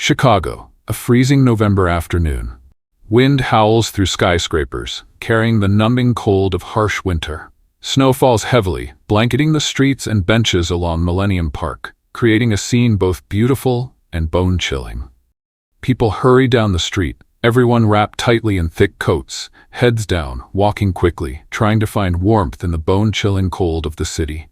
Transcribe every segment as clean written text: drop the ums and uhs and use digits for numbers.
Chicago, a freezing November afternoon. Wind howls through skyscrapers, carrying the numbing cold of harsh winter. Snow falls heavily, blanketing the streets and benches along Millennium Park, creating a scene both beautiful and bone-chilling. People hurry down the street, everyone wrapped tightly in thick coats, heads down, walking quickly, trying to find warmth in the bone-chilling cold of the city.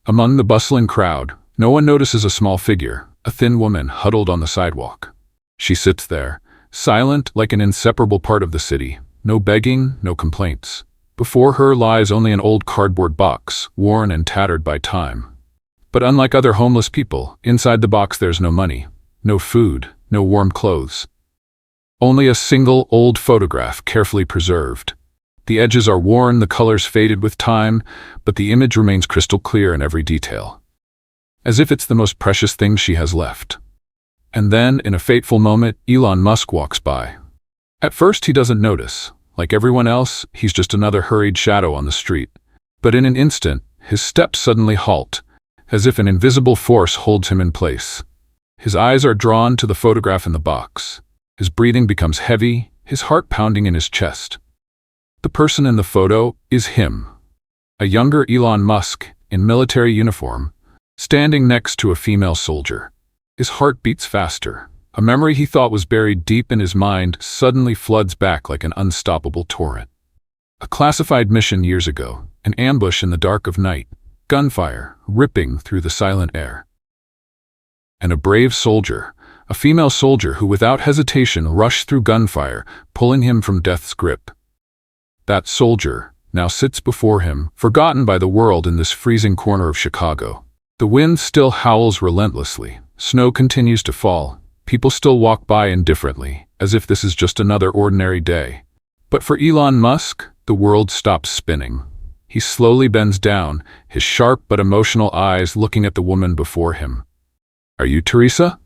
Among the bustling crowd, no one notices a small figure, a thin woman huddled on the sidewalk. She sits there, silent like an inseparable part of the city, no begging, no complaints. Before her lies only an old cardboard box, worn and tattered by time. But unlike other homeless people, inside the box there's no money, no food, no warm clothes. Only a single old photograph carefully preserved. The edges are worn, the colors faded with time, but the image remains crystal clear in every detail. As if it's the most precious thing she has left. And then, in a fateful moment, Elon Musk walks by. At first he doesn't notice. Like everyone else, he's just another hurried shadow on the street. But in an instant, his steps suddenly halt, as if an invisible force holds him in place. His eyes are drawn to the photograph in the box. His breathing becomes heavy, his heart pounding in his chest. The person in the photo is him. A younger Elon Musk, in military uniform, standing next to a female soldier. His heart beats faster. A memory he thought was buried deep in his mind suddenly floods back like an unstoppable torrent. A classified mission years ago, an ambush in the dark of night, gunfire ripping through the silent air. And a brave soldier, a female soldier who without hesitation rushed through gunfire, pulling him from death's grip. That soldier now sits before him, forgotten by the world in this freezing corner of Chicago. The wind still howls relentlessly, snow continues to fall, people still walk by indifferently, as if this is just another ordinary day. But for Elon Musk, the world stops spinning. He slowly bends down, his sharp but emotional eyes looking at the woman before him. "Are you Teresa?"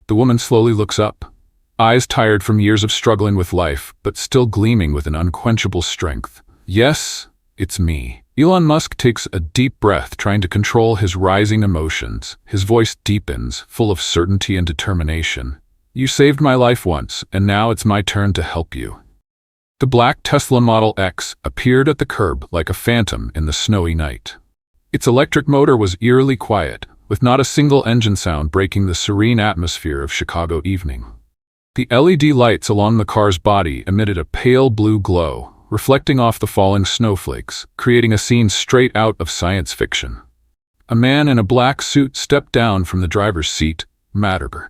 The woman slowly looks up, eyes tired from years of struggling with life, but still gleaming with an unquenchable strength. "Yes, it's me." Elon Musk takes a deep breath, trying to control his rising emotions. His voice deepens, full of certainty and determination. "You saved my life once, and now it's my turn to help you." The black Tesla Model X appeared at the curb like a phantom in the snowy night. Its electric motor was eerily quiet, with not a single engine sound breaking the serene atmosphere of Chicago evening. The LED lights along the car's body emitted a pale blue glow, reflecting off the falling snowflakes, creating a scene straight out of science fiction. A man in a black suit stepped down from the driver's seat,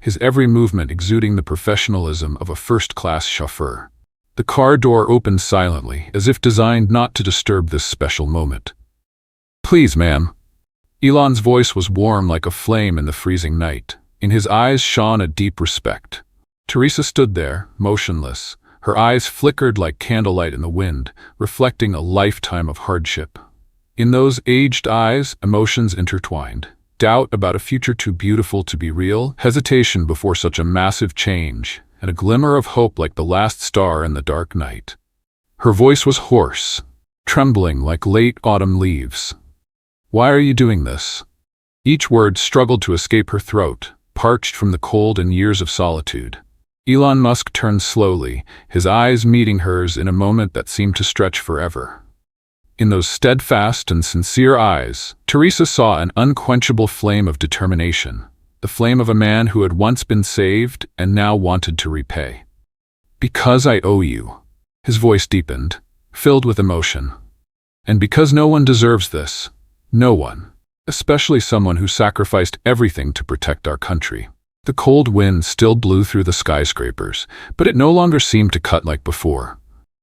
his every movement exuding the professionalism of a first-class chauffeur. The car door opened silently, as if designed not to disturb this special moment. "Please, ma'am." Elon's voice was warm like a flame in the freezing night. In his eyes shone a deep respect. Teresa stood there, motionless. Her eyes flickered like candlelight in the wind, reflecting a lifetime of hardship. In those aged eyes, emotions intertwined. Doubt about a future too beautiful to be real, hesitation before such a massive change, and a glimmer of hope like the last star in the dark night. Her voice was hoarse, trembling like late autumn leaves. "Why are you doing this?" Each word struggled to escape her throat, parched from the cold and years of solitude. Elon Musk turned slowly, his eyes meeting hers in a moment that seemed to stretch forever. In those steadfast and sincere eyes, Teresa saw an unquenchable flame of determination, the flame of a man who had once been saved and now wanted to repay. "Because I owe you." His voice deepened, filled with emotion. "And because no one deserves this. No one. Especially someone who sacrificed everything to protect our country." The cold wind still blew through the skyscrapers, but it no longer seemed to cut like before.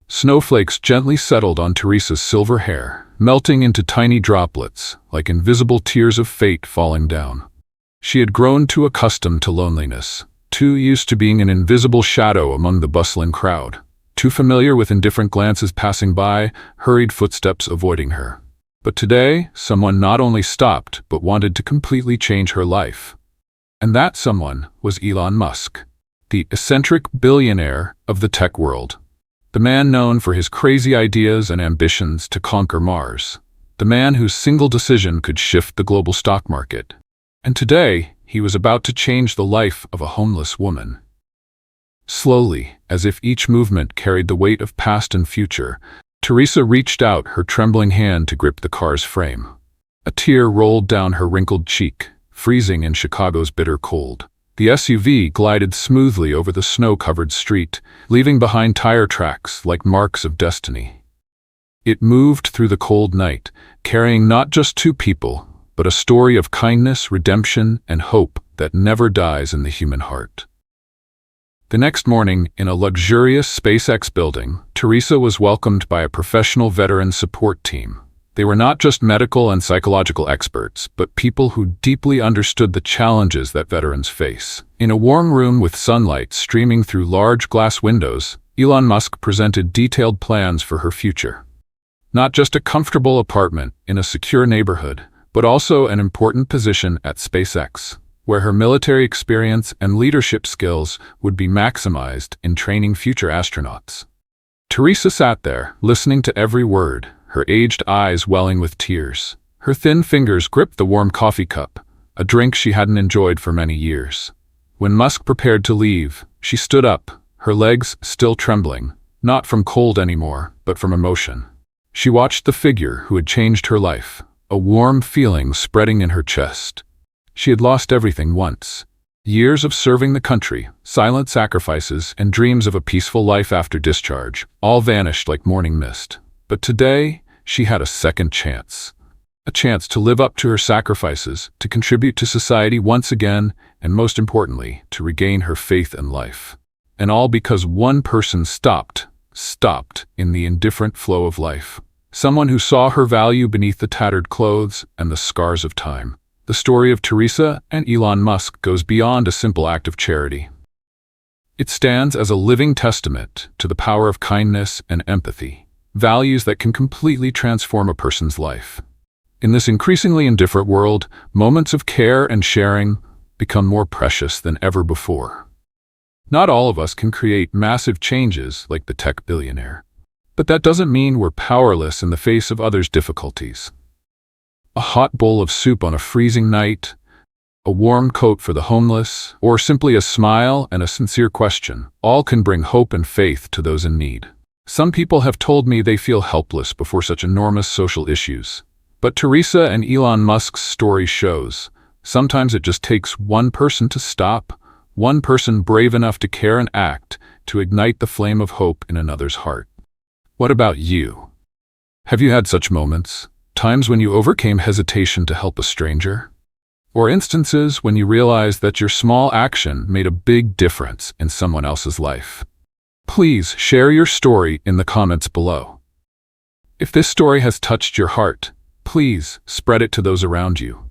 Snowflakes gently settled on Teresa's silver hair, melting into tiny droplets, like invisible tears of fate falling down. She had grown too accustomed to loneliness, too used to being an invisible shadow among the bustling crowd, too familiar with indifferent glances passing by, hurried footsteps avoiding her. But today, someone not only stopped, but wanted to completely change her life. And that someone was Elon Musk, the eccentric billionaire of the tech world. The man known for his crazy ideas and ambitions to conquer Mars. The man whose single decision could shift the global stock market. And today, he was about to change the life of a homeless woman. Slowly, as if each movement carried the weight of past and future, Teresa reached out her trembling hand to grip the car's frame. A tear rolled down her wrinkled cheek, freezing in Chicago's bitter cold. The SUV glided smoothly over the snow-covered street, leaving behind tire tracks like marks of destiny. It moved through the cold night, carrying not just two people, but a story of kindness, redemption, and hope that never dies in the human heart. The next morning, in a luxurious SpaceX building, Teresa was welcomed by a professional veteran support team. They were not just medical and psychological experts, but people who deeply understood the challenges that veterans face. In a warm room with sunlight streaming through large glass windows, Elon Musk presented detailed plans for her future. Not just a comfortable apartment in a secure neighborhood, but also an important position at SpaceX, where her military experience and leadership skills would be maximized in training future astronauts. Teresa sat there, listening to every word, her aged eyes welling with tears. Her thin fingers gripped the warm coffee cup, a drink she hadn't enjoyed for many years. When Musk prepared to leave, she stood up, her legs still trembling, not from cold anymore, but from emotion. She watched the figure who had changed her life, a warm feeling spreading in her chest. She had lost everything once. Years of serving the country, silent sacrifices, and dreams of a peaceful life after discharge, all vanished like morning mist. But today, she had a second chance. A chance to live up to her sacrifices, to contribute to society once again, and most importantly, to regain her faith in life. And all because one person stopped in the indifferent flow of life. Someone who saw her value beneath the tattered clothes and the scars of time. The story of Teresa and Elon Musk goes beyond a simple act of charity. It stands as a living testament to the power of kindness and empathy, values that can completely transform a person's life. In this increasingly indifferent world, moments of care and sharing become more precious than ever before. Not all of us can create massive changes like the tech billionaire, but that doesn't mean we're powerless in the face of others' difficulties. A hot bowl of soup on a freezing night, a warm coat for the homeless, or simply a smile and a sincere question, all can bring hope and faith to those in need. Some people have told me they feel helpless before such enormous social issues. But Teresa and Elon Musk's story shows, sometimes it just takes one person to stop, one person brave enough to care and act, to ignite the flame of hope in another's heart. What about you? Have you had such moments? Times when you overcame hesitation to help a stranger? Or instances when you realized that your small action made a big difference in someone else's life? Please share your story in the comments below. If this story has touched your heart, please spread it to those around you.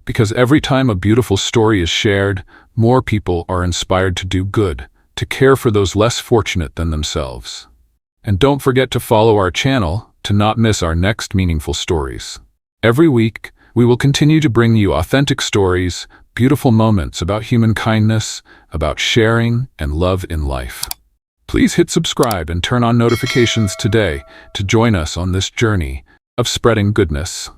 Because every time a beautiful story is shared, more people are inspired to do good, to care for those less fortunate than themselves. And don't forget to follow our channel to not miss our next meaningful stories. Every week, we will continue to bring you authentic stories, beautiful moments about human kindness, about sharing and love in life. Please hit subscribe and turn on notifications today to join us on this journey of spreading goodness.